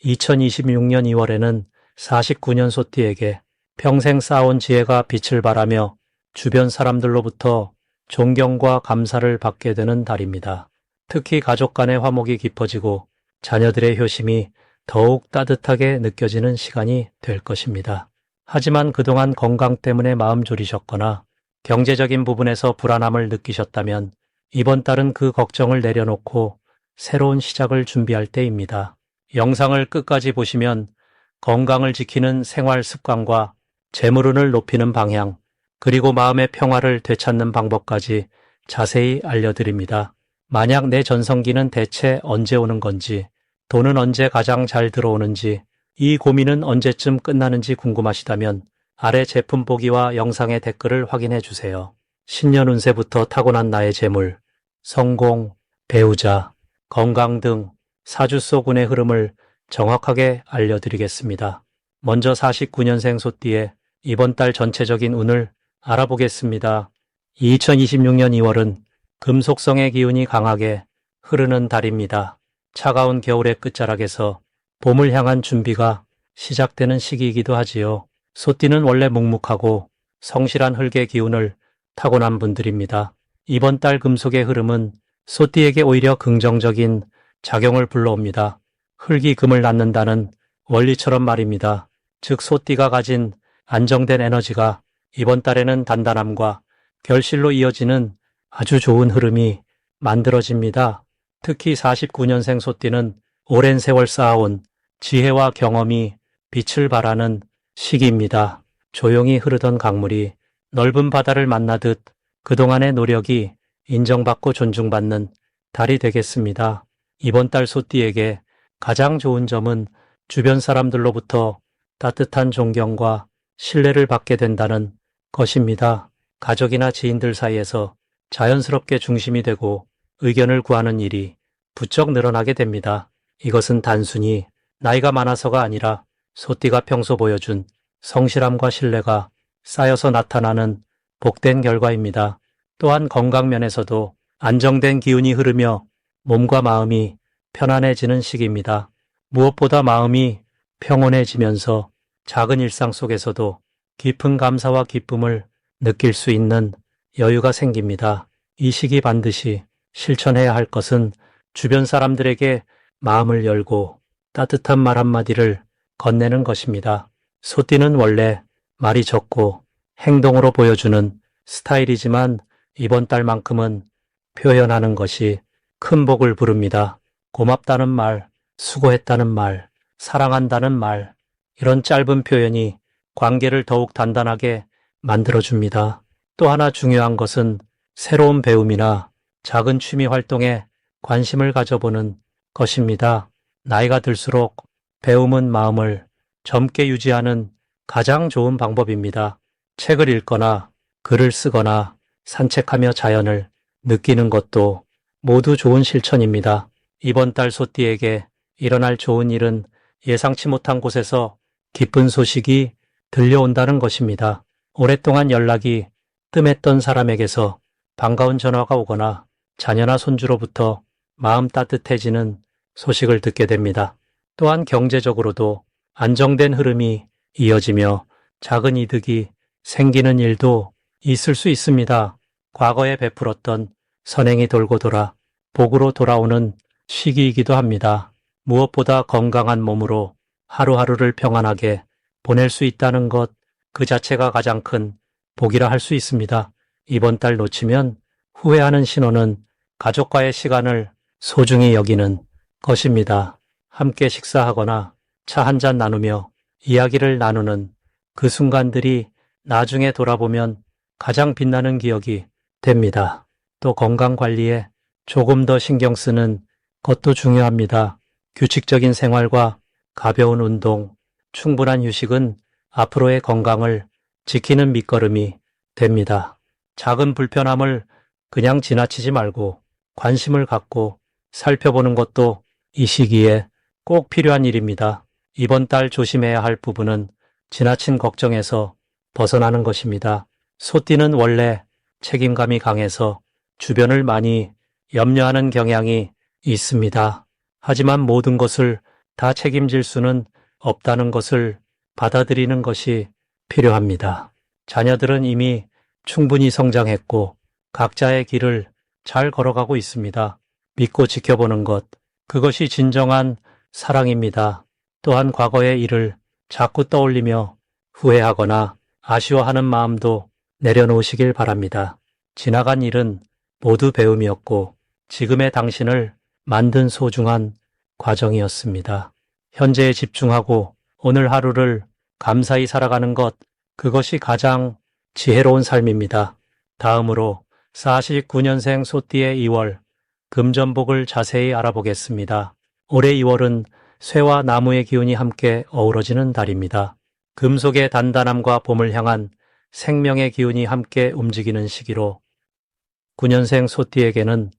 2026년 2월에는 49년 소띠에게 평생 쌓아온 지혜가 빛을 발하며 주변 사람들로부터 존경과 감사를 받게 되는 달입니다. 특히 가족 간의 화목이 깊어지고 자녀들의 효심이 더욱 따뜻하게 느껴지는 시간이 될 것입니다. 하지만 그동안 건강 때문에 마음 졸이셨거나 경제적인 부분에서 불안함을 느끼셨다면 이번 달은 그 걱정을 내려놓고 새로운 시작을 준비할 때입니다. 영상을 끝까지 보시면 건강을 지키는 생활 습관과 재물운을 높이는 방향, 그리고 마음의 평화를 되찾는 방법까지 자세히 알려드립니다. 만약 내 전성기는 대체 언제 오는 건지, 돈은 언제 가장 잘 들어오는지, 이 고민은 언제쯤 끝나는지 궁금하시다면 아래 제품 보기와 영상의 댓글을 확인해 주세요. 신년 운세부터 타고난 나의 재물, 성공, 배우자, 건강 등 사주 속 운의 흐름을 정확하게 알려드리겠습니다. 먼저 49년생 소띠의 이번 달 전체적인 운을 알아보겠습니다. 2026년 2월은 금속성의 기운이 강하게 흐르는 달입니다. 차가운 겨울의 끝자락에서 봄을 향한 준비가 시작되는 시기이기도 하지요. 소띠는 원래 묵묵하고 성실한 흙의 기운을 타고난 분들입니다. 이번 달 금속의 흐름은 소띠에게 오히려 긍정적인 작용을 불러옵니다. 흙이 금을 낳는다는 원리처럼 말입니다. 즉 소띠가 가진 안정된 에너지가 이번 달에는 단단함과 결실로 이어지는 아주 좋은 흐름이 만들어집니다. 특히 49년생 소띠는 오랜 세월 쌓아온 지혜와 경험이 빛을 발하는 시기입니다. 조용히 흐르던 강물이 넓은 바다를 만나듯 그동안의 노력이 인정받고 존중받는 달이 되겠습니다. 이번 달 소띠에게 가장 좋은 점은 주변 사람들로부터 따뜻한 존경과 신뢰를 받게 된다는 것입니다. 가족이나 지인들 사이에서 자연스럽게 중심이 되고 의견을 구하는 일이 부쩍 늘어나게 됩니다. 이것은 단순히 나이가 많아서가 아니라 소띠가 평소 보여준 성실함과 신뢰가 쌓여서 나타나는 복된 결과입니다. 또한 건강 면에서도 안정된 기운이 흐르며 몸과 마음이 편안해지는 시기입니다. 무엇보다 마음이 평온해지면서 작은 일상 속에서도 깊은 감사와 기쁨을 느낄 수 있는 여유가 생깁니다. 이 시기 반드시 실천해야 할 것은 주변 사람들에게 마음을 열고 따뜻한 말 한마디를 건네는 것입니다. 소띠는 원래 말이 적고 행동으로 보여주는 스타일이지만 이번 달만큼은 표현하는 것이 큰 복을 부릅니다. 고맙다는 말, 수고했다는 말, 사랑한다는 말, 이런 짧은 표현이 관계를 더욱 단단하게 만들어줍니다. 또 하나 중요한 것은 새로운 배움이나 작은 취미 활동에 관심을 가져보는 것입니다. 나이가 들수록 배움은 마음을 젊게 유지하는 가장 좋은 방법입니다. 책을 읽거나 글을 쓰거나 산책하며 자연을 느끼는 것도 모두 좋은 실천입니다. 이번 달 소띠에게 일어날 좋은 일은 예상치 못한 곳에서 기쁜 소식이 들려온다는 것입니다. 오랫동안 연락이 뜸했던 사람에게서 반가운 전화가 오거나 자녀나 손주로부터 마음 따뜻해지는 소식을 듣게 됩니다. 또한 경제적으로도 안정된 흐름이 이어지며 작은 이득이 생기는 일도 있을 수 있습니다. 과거에 베풀었던 선행이 돌고 돌아 복으로 돌아오는 시기이기도 합니다. 무엇보다 건강한 몸으로 하루하루를 평안하게 보낼 수 있다는 것 그 자체가 가장 큰 복이라 할 수 있습니다. 이번 달 놓치면 후회하는 신호는 가족과의 시간을 소중히 여기는 것입니다. 함께 식사하거나 차 한잔 나누며 이야기를 나누는 그 순간들이 나중에 돌아보면 가장 빛나는 기억이 됩니다. 또 건강관리에 조금 더 신경 쓰는 것도 중요합니다. 규칙적인 생활과 가벼운 운동, 충분한 휴식은 앞으로의 건강을 지키는 밑거름이 됩니다. 작은 불편함을 그냥 지나치지 말고 관심을 갖고 살펴보는 것도 이 시기에 꼭 필요한 일입니다. 이번 달 조심해야 할 부분은 지나친 걱정에서 벗어나는 것입니다. 소띠는 원래 책임감이 강해서 주변을 많이 염려하는 경향이 있습니다. 하지만 모든 것을 다 책임질 수는 없다는 것을 받아들이는 것이 필요합니다. 자녀들은 이미 충분히 성장했고 각자의 길을 잘 걸어가고 있습니다. 믿고 지켜보는 것, 그것이 진정한 사랑입니다. 또한 과거의 일을 자꾸 떠올리며 후회하거나 아쉬워하는 마음도 내려놓으시길 바랍니다. 지나간 일은 모두 배움이었고 지금의 당신을 만든 소중한 과정이었습니다. 현재에 집중하고 오늘 하루를 감사히 살아가는 것, 그것이 가장 지혜로운 삶입니다. 다음으로 49년생 소띠의 2월 금전복을 자세히 알아보겠습니다. 올해 2월은 쇠와 나무의 기운이 함께 어우러지는 달입니다. 금속의 단단함과 봄을 향한 생명의 기운이 함께 움직이는 시기로 9년생 소띠에게는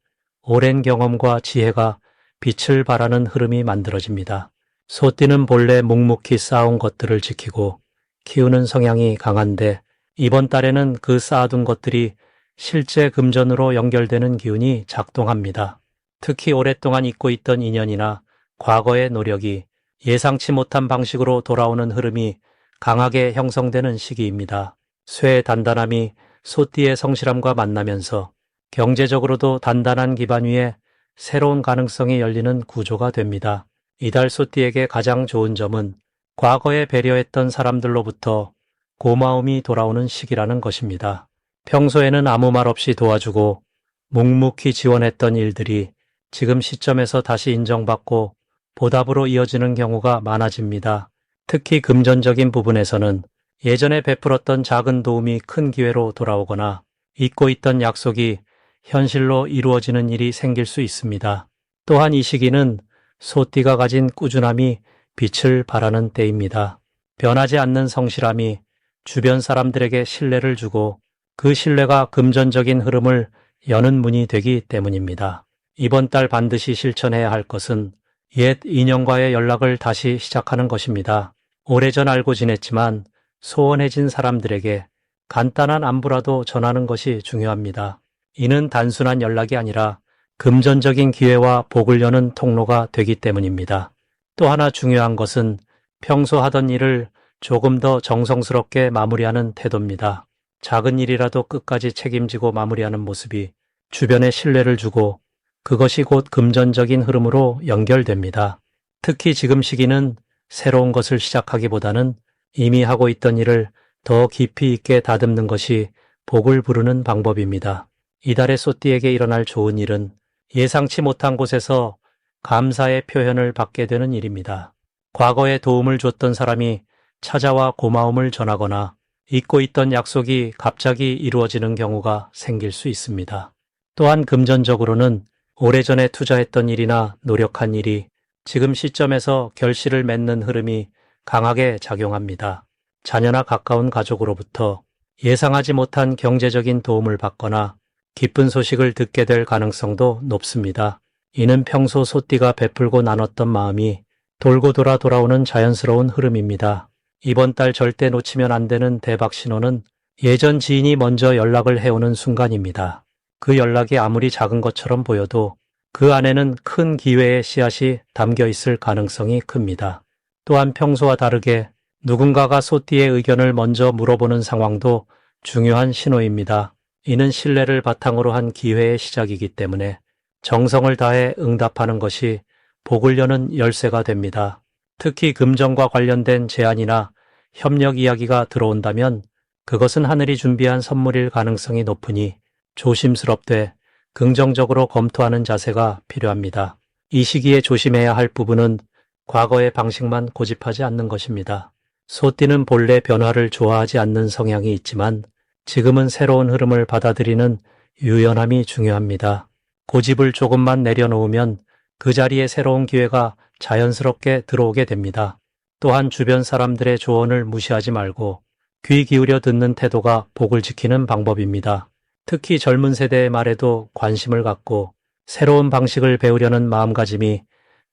오랜 경험과 지혜가 빛을 발하는 흐름이 만들어집니다. 소띠는 본래 묵묵히 쌓아온 것들을 지키고 키우는 성향이 강한데 이번 달에는 그 쌓아둔 것들이 실제 금전으로 연결되는 기운이 작동합니다. 특히 오랫동안 잊고 있던 인연이나 과거의 노력이 예상치 못한 방식으로 돌아오는 흐름이 강하게 형성되는 시기입니다. 쇠의 단단함이 소띠의 성실함과 만나면서 경제적으로도 단단한 기반 위에 새로운 가능성이 열리는 구조가 됩니다. 이달 소띠에게 가장 좋은 점은 과거에 배려했던 사람들로부터 고마움이 돌아오는 시기라는 것입니다. 평소에는 아무 말 없이 도와주고 묵묵히 지원했던 일들이 지금 시점에서 다시 인정받고 보답으로 이어지는 경우가 많아집니다. 특히 금전적인 부분에서는 예전에 베풀었던 작은 도움이 큰 기회로 돌아오거나 잊고 있던 약속이 현실로 이루어지는 일이 생길 수 있습니다. 또한 이 시기는 소띠가 가진 꾸준함이 빛을 발하는 때입니다. 변하지 않는 성실함이 주변 사람들에게 신뢰를 주고 그 신뢰가 금전적인 흐름을 여는 문이 되기 때문입니다. 이번 달 반드시 실천해야 할 것은 옛 인연과의 연락을 다시 시작하는 것입니다. 오래전 알고 지냈지만 소원해진 사람들에게 간단한 안부라도 전하는 것이 중요합니다. 이는 단순한 연락이 아니라 금전적인 기회와 복을 여는 통로가 되기 때문입니다. 또 하나 중요한 것은 평소 하던 일을 조금 더 정성스럽게 마무리하는 태도입니다. 작은 일이라도 끝까지 책임지고 마무리하는 모습이 주변에 신뢰를 주고 그것이 곧 금전적인 흐름으로 연결됩니다. 특히 지금 시기는 새로운 것을 시작하기보다는 이미 하고 있던 일을 더 깊이 있게 다듬는 것이 복을 부르는 방법입니다. 이달의 소띠에게 일어날 좋은 일은 예상치 못한 곳에서 감사의 표현을 받게 되는 일입니다. 과거에 도움을 줬던 사람이 찾아와 고마움을 전하거나 잊고 있던 약속이 갑자기 이루어지는 경우가 생길 수 있습니다. 또한 금전적으로는 오래전에 투자했던 일이나 노력한 일이 지금 시점에서 결실을 맺는 흐름이 강하게 작용합니다. 자녀나 가까운 가족으로부터 예상하지 못한 경제적인 도움을 받거나 기쁜 소식을 듣게 될 가능성도 높습니다. 이는 평소 소띠가 베풀고 나눴던 마음이 돌고 돌아 돌아오는 자연스러운 흐름입니다. 이번 달 절대 놓치면 안 되는 대박 신호는 예전 지인이 먼저 연락을 해오는 순간입니다. 그 연락이 아무리 작은 것처럼 보여도 그 안에는 큰 기회의 씨앗이 담겨 있을 가능성이 큽니다. 또한 평소와 다르게 누군가가 소띠의 의견을 먼저 물어보는 상황도 중요한 신호입니다. 이는 신뢰를 바탕으로 한 기회의 시작이기 때문에 정성을 다해 응답하는 것이 복을 여는 열쇠가 됩니다. 특히 금전과 관련된 제안이나 협력 이야기가 들어온다면 그것은 하늘이 준비한 선물일 가능성이 높으니 조심스럽되 긍정적으로 검토하는 자세가 필요합니다. 이 시기에 조심해야 할 부분은 과거의 방식만 고집하지 않는 것입니다. 소띠는 본래 변화를 좋아하지 않는 성향이 있지만 지금은 새로운 흐름을 받아들이는 유연함이 중요합니다. 고집을 조금만 내려놓으면 그 자리에 새로운 기회가 자연스럽게 들어오게 됩니다. 또한 주변 사람들의 조언을 무시하지 말고 귀 기울여 듣는 태도가 복을 지키는 방법입니다. 특히 젊은 세대의 말에도 관심을 갖고 새로운 방식을 배우려는 마음가짐이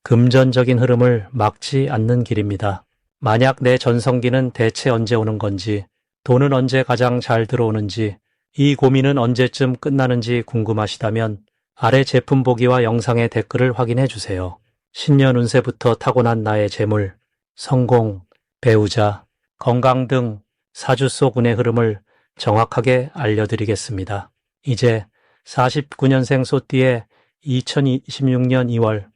금전적인 흐름을 막지 않는 길입니다. 만약 내 전성기는 대체 언제 오는 건지, 돈은 언제 가장 잘 들어오는지, 이 고민은 언제쯤 끝나는지 궁금하시다면 아래 제품 보기와 영상의 댓글을 확인해 주세요. 신년 운세부터 타고난 나의 재물, 성공, 배우자, 건강 등 사주 속 운의 흐름을 정확하게 알려드리겠습니다. 이제 49년생 소띠의 2026년 2월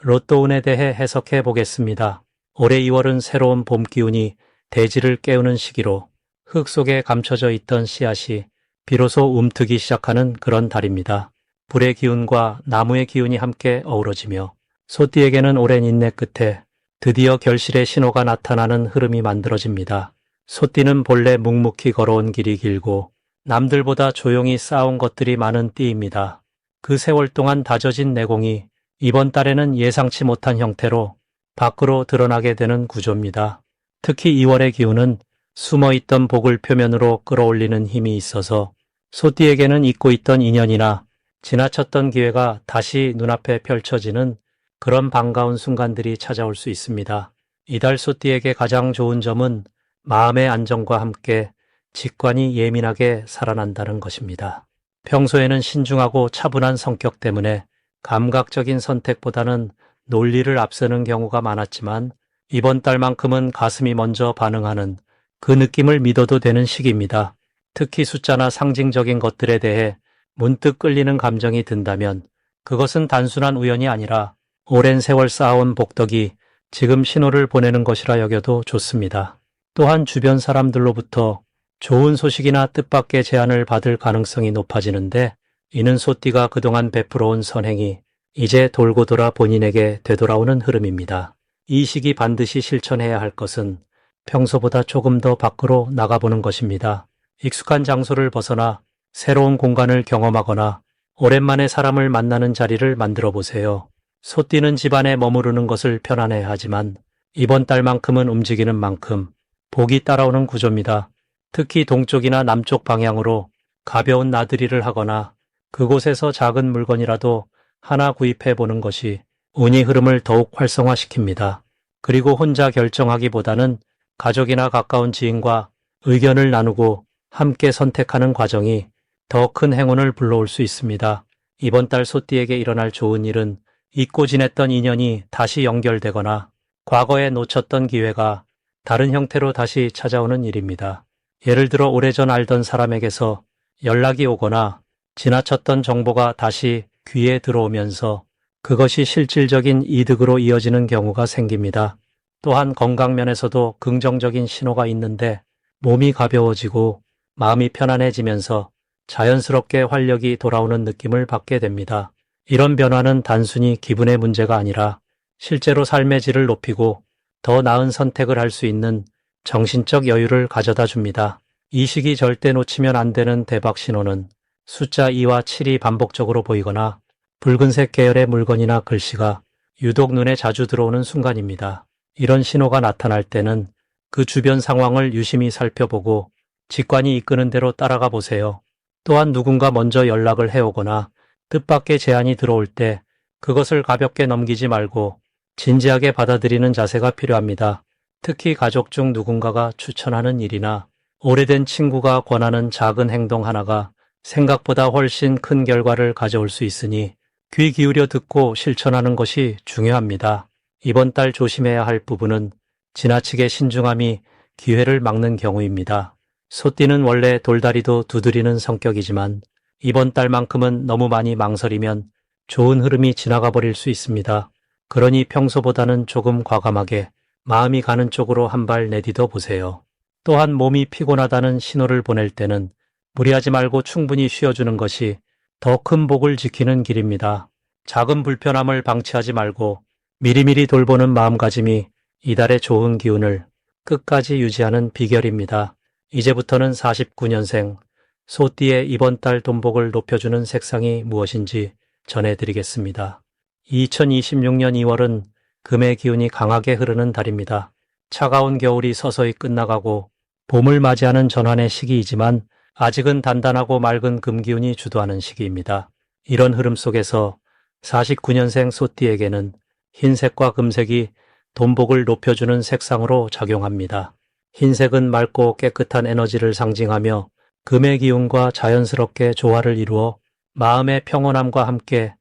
로또 운에 대해 해석해 보겠습니다. 올해 2월은 새로운 봄 기운이 대지를 깨우는 시기로 흙 속에 감춰져 있던 씨앗이 비로소 움트기 시작하는 그런 달입니다. 불의 기운과 나무의 기운이 함께 어우러지며 소띠에게는 오랜 인내 끝에 드디어 결실의 신호가 나타나는 흐름이 만들어집니다. 소띠는 본래 묵묵히 걸어온 길이 길고 남들보다 조용히 쌓아온 것들이 많은 띠입니다. 그 세월 동안 다져진 내공이 이번 달에는 예상치 못한 형태로 밖으로 드러나게 되는 구조입니다. 특히 2월의 기운은 숨어있던 복을 표면으로 끌어올리는 힘이 있어서 소띠에게는 잊고 있던 인연이나 지나쳤던 기회가 다시 눈앞에 펼쳐지는 그런 반가운 순간들이 찾아올 수 있습니다. 이달 소띠에게 가장 좋은 점은 마음의 안정과 함께 직관이 예민하게 살아난다는 것입니다. 평소에는 신중하고 차분한 성격 때문에 감각적인 선택보다는 논리를 앞세는 경우가 많았지만 이번 달만큼은 가슴이 먼저 반응하는 그 느낌을 믿어도 되는 시기입니다. 특히 숫자나 상징적인 것들에 대해 문득 끌리는 감정이 든다면 그것은 단순한 우연이 아니라 오랜 세월 쌓아온 복덕이 지금 신호를 보내는 것이라 여겨도 좋습니다. 또한 주변 사람들로부터 좋은 소식이나 뜻밖의 제안을 받을 가능성이 높아지는데 이는 소띠가 그동안 베풀어온 선행이 이제 돌고 돌아 본인에게 되돌아오는 흐름입니다. 이 시기 반드시 실천해야 할 것은 평소보다 조금 더 밖으로 나가보는 것입니다. 익숙한 장소를 벗어나 새로운 공간을 경험하거나 오랜만에 사람을 만나는 자리를 만들어 보세요. 소띠는 집안에 머무르는 것을 편안해하지만 이번 달만큼은 움직이는 만큼 복이 따라오는 구조입니다. 특히 동쪽이나 남쪽 방향으로 가벼운 나들이를 하거나 그곳에서 작은 물건이라도 하나 구입해 보는 것이 운이 흐름을 더욱 활성화시킵니다. 그리고 혼자 결정하기보다는 가족이나 가까운 지인과 의견을 나누고 함께 선택하는 과정이 더 큰 행운을 불러올 수 있습니다. 이번 달 소띠에게 일어날 좋은 일은 잊고 지냈던 인연이 다시 연결되거나 과거에 놓쳤던 기회가 다른 형태로 다시 찾아오는 일입니다. 예를 들어 오래전 알던 사람에게서 연락이 오거나 지나쳤던 정보가 다시 귀에 들어오면서 그것이 실질적인 이득으로 이어지는 경우가 생깁니다. 또한 건강면에서도 긍정적인 신호가 있는데 몸이 가벼워지고 마음이 편안해지면서 자연스럽게 활력이 돌아오는 느낌을 받게 됩니다. 이런 변화는 단순히 기분의 문제가 아니라 실제로 삶의 질을 높이고 더 나은 선택을 할 수 있는 정신적 여유를 가져다 줍니다. 이 시기 절대 놓치면 안 되는 대박 신호는 숫자 2와 7이 반복적으로 보이거나 붉은색 계열의 물건이나 글씨가 유독 눈에 자주 들어오는 순간입니다. 이런 신호가 나타날 때는 그 주변 상황을 유심히 살펴보고 직관이 이끄는 대로 따라가 보세요. 또한 누군가 먼저 연락을 해오거나 뜻밖의 제안이 들어올 때 그것을 가볍게 넘기지 말고 진지하게 받아들이는 자세가 필요합니다. 특히 가족 중 누군가가 추천하는 일이나 오래된 친구가 권하는 작은 행동 하나가 생각보다 훨씬 큰 결과를 가져올 수 있으니 귀 기울여 듣고 실천하는 것이 중요합니다. 이번 달 조심해야 할 부분은 지나치게 신중함이 기회를 막는 경우입니다. 소띠는 원래 돌다리도 두드리는 성격이지만 이번 달만큼은 너무 많이 망설이면 좋은 흐름이 지나가 버릴 수 있습니다. 그러니 평소보다는 조금 과감하게 마음이 가는 쪽으로 한 발 내디뎌 보세요. 또한 몸이 피곤하다는 신호를 보낼 때는 무리하지 말고 충분히 쉬어주는 것이 더 큰 복을 지키는 길입니다. 작은 불편함을 방치하지 말고 미리미리 돌보는 마음가짐이 이달의 좋은 기운을 끝까지 유지하는 비결입니다. 이제부터는 49년생 소띠의 이번 달 돈복을 높여주는 색상이 무엇인지 전해드리겠습니다. 2026년 2월은 금의 기운이 강하게 흐르는 달입니다. 차가운 겨울이 서서히 끝나가고 봄을 맞이하는 전환의 시기이지만 아직은 단단하고 맑은 금 기운이 주도하는 시기입니다. 이런 흐름 속에서 49년생 소띠에게는 흰색과 금색이 돈복을 높여주는 색상으로 작용합니다. 흰색은 맑고 깨끗한 에너지를 상징하며 금의 기운과 자연스럽게 조화를 이루어 마음의 평온함과 함께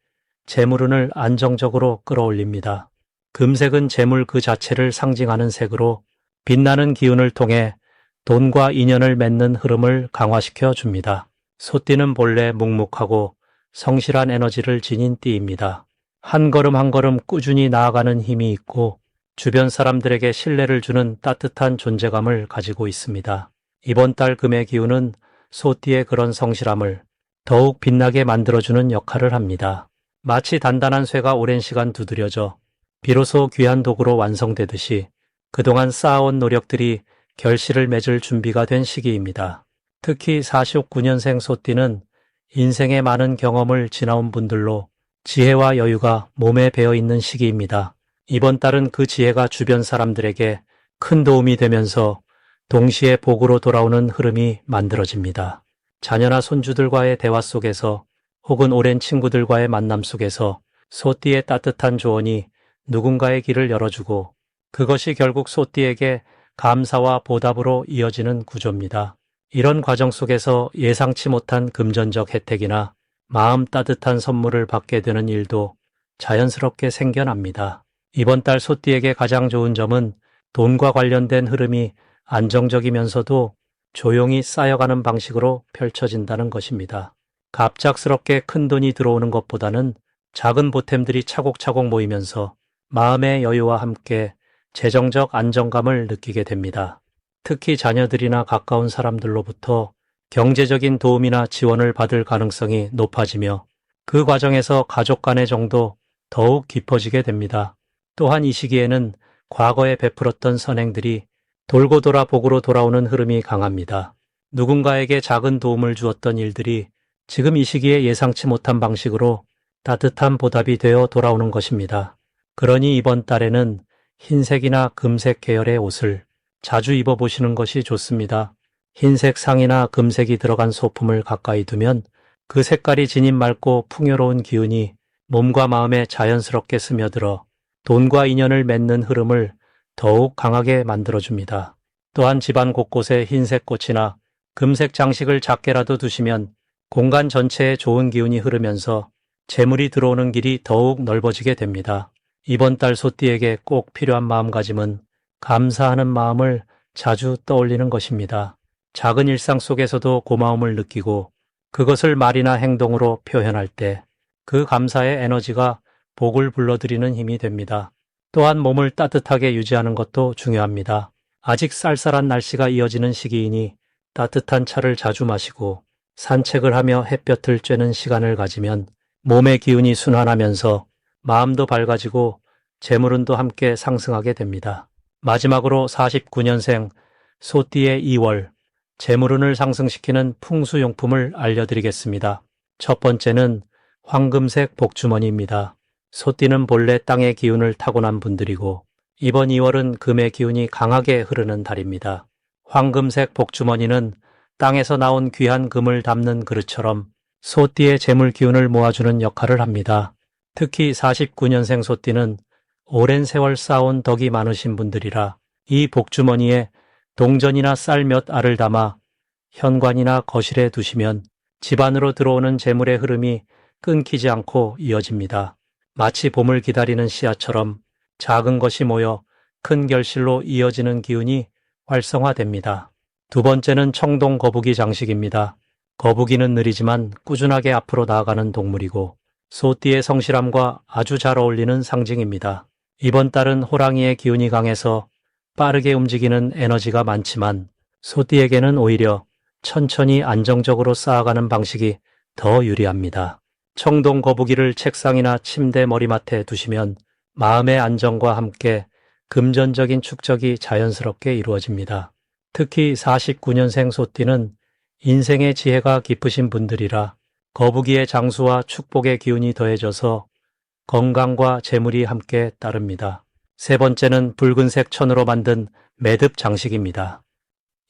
재물운을 안정적으로 끌어올립니다. 금색은 재물 그 자체를 상징하는 색으로 빛나는 기운을 통해 돈과 인연을 맺는 흐름을 강화시켜 줍니다. 소띠는 본래 묵묵하고 성실한 에너지를 지닌 띠입니다. 한 걸음 한 걸음 꾸준히 나아가는 힘이 있고 주변 사람들에게 신뢰를 주는 따뜻한 존재감을 가지고 있습니다. 이번 달 금의 기운은 소띠의 그런 성실함을 더욱 빛나게 만들어주는 역할을 합니다. 마치 단단한 쇠가 오랜 시간 두드려져 비로소 귀한 도구로 완성되듯이 그동안 쌓아온 노력들이 결실을 맺을 준비가 된 시기입니다. 특히 49년생 소띠는 인생의 많은 경험을 지나온 분들로 지혜와 여유가 몸에 배어 있는 시기입니다. 이번 달은 그 지혜가 주변 사람들에게 큰 도움이 되면서 동시에 복으로 돌아오는 흐름이 만들어집니다. 자녀나 손주들과의 대화 속에서 혹은 오랜 친구들과의 만남 속에서 소띠의 따뜻한 조언이 누군가의 길을 열어주고 그것이 결국 소띠에게 감사와 보답으로 이어지는 구조입니다. 이런 과정 속에서 예상치 못한 금전적 혜택이나 마음 따뜻한 선물을 받게 되는 일도 자연스럽게 생겨납니다. 이번 달 소띠에게 가장 좋은 점은 돈과 관련된 흐름이 안정적이면서도 조용히 쌓여가는 방식으로 펼쳐진다는 것입니다. 갑작스럽게 큰 돈이 들어오는 것보다는 작은 보탬들이 차곡차곡 모이면서 마음의 여유와 함께 재정적 안정감을 느끼게 됩니다. 특히 자녀들이나 가까운 사람들로부터 경제적인 도움이나 지원을 받을 가능성이 높아지며 그 과정에서 가족 간의 정도 더욱 깊어지게 됩니다. 또한 이 시기에는 과거에 베풀었던 선행들이 돌고 돌아 복으로 돌아오는 흐름이 강합니다. 누군가에게 작은 도움을 주었던 일들이 지금 이 시기에 예상치 못한 방식으로 따뜻한 보답이 되어 돌아오는 것입니다. 그러니 이번 달에는 흰색이나 금색 계열의 옷을 자주 입어보시는 것이 좋습니다. 흰색 상의나 금색이 들어간 소품을 가까이 두면 그 색깔이 지닌 맑고 풍요로운 기운이 몸과 마음에 자연스럽게 스며들어 돈과 인연을 맺는 흐름을 더욱 강하게 만들어줍니다. 또한 집안 곳곳에 흰색 꽃이나 금색 장식을 작게라도 두시면 공간 전체에 좋은 기운이 흐르면서 재물이 들어오는 길이 더욱 넓어지게 됩니다. 이번 달 소띠에게 꼭 필요한 마음가짐은 감사하는 마음을 자주 떠올리는 것입니다. 작은 일상 속에서도 고마움을 느끼고 그것을 말이나 행동으로 표현할 때 그 감사의 에너지가 복을 불러들이는 힘이 됩니다. 또한 몸을 따뜻하게 유지하는 것도 중요합니다. 아직 쌀쌀한 날씨가 이어지는 시기이니 따뜻한 차를 자주 마시고 산책을 하며 햇볕을 쬐는 시간을 가지면 몸의 기운이 순환하면서 마음도 밝아지고 재물운도 함께 상승하게 됩니다. 마지막으로 49년생 소띠의 2월 재물운을 상승시키는 풍수용품을 알려드리겠습니다. 첫 번째는 황금색 복주머니입니다. 소띠는 본래 땅의 기운을 타고난 분들이고 이번 2월은 금의 기운이 강하게 흐르는 달입니다. 황금색 복주머니는 땅에서 나온 귀한 금을 담는 그릇처럼 소띠의 재물 기운을 모아주는 역할을 합니다. 특히 49년생 소띠는 오랜 세월 쌓아온 덕이 많으신 분들이라 이 복주머니에 동전이나 쌀 몇 알을 담아 현관이나 거실에 두시면 집안으로 들어오는 재물의 흐름이 끊기지 않고 이어집니다. 마치 봄을 기다리는 씨앗처럼 작은 것이 모여 큰 결실로 이어지는 기운이 활성화됩니다. 두 번째는 청동 거북이 장식입니다. 거북이는 느리지만 꾸준하게 앞으로 나아가는 동물이고 소띠의 성실함과 아주 잘 어울리는 상징입니다. 이번 달은 호랑이의 기운이 강해서 빠르게 움직이는 에너지가 많지만 소띠에게는 오히려 천천히 안정적으로 쌓아가는 방식이 더 유리합니다. 청동 거북이를 책상이나 침대 머리맡에 두시면 마음의 안정과 함께 금전적인 축적이 자연스럽게 이루어집니다. 특히 49년생 소띠는 인생의 지혜가 깊으신 분들이라 거북이의 장수와 축복의 기운이 더해져서 건강과 재물이 함께 따릅니다. 세 번째는 붉은색 천으로 만든 매듭 장식입니다.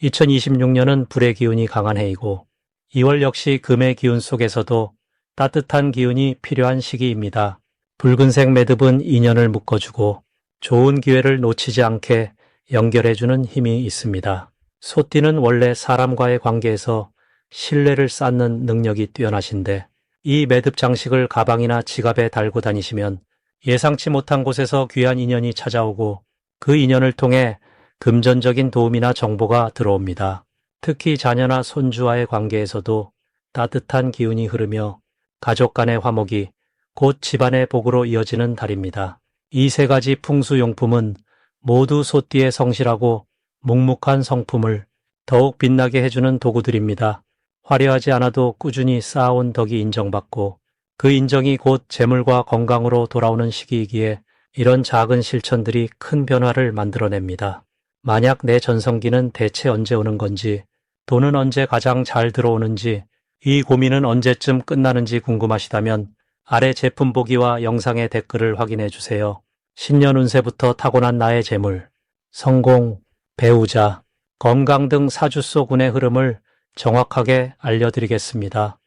2026년은 불의 기운이 강한 해이고 2월 역시 금의 기운 속에서도 따뜻한 기운이 필요한 시기입니다. 붉은색 매듭은 인연을 묶어주고 좋은 기회를 놓치지 않게 연결해주는 힘이 있습니다. 소띠는 원래 사람과의 관계에서 신뢰를 쌓는 능력이 뛰어나신데 이 매듭 장식을 가방이나 지갑에 달고 다니시면 예상치 못한 곳에서 귀한 인연이 찾아오고 그 인연을 통해 금전적인 도움이나 정보가 들어옵니다. 특히 자녀나 손주와의 관계에서도 따뜻한 기운이 흐르며 가족 간의 화목이 곧 집안의 복으로 이어지는 달입니다. 이 세 가지 풍수용품은 모두 소띠의 성실하고 묵묵한 성품을 더욱 빛나게 해주는 도구들입니다. 화려하지 않아도 꾸준히 쌓아온 덕이 인정받고 그 인정이 곧 재물과 건강으로 돌아오는 시기이기에 이런 작은 실천들이 큰 변화를 만들어냅니다. 만약 내 전성기는 대체 언제 오는 건지, 돈은 언제 가장 잘 들어오는지, 이 고민은 언제쯤 끝나는지 궁금하시다면 아래 제품 보기와 영상의 댓글을 확인해 주세요. 신년 운세부터 타고난 나의 재물, 성공, 배우자, 건강 등 사주 속 운의 흐름을 정확하게 알려드리겠습니다.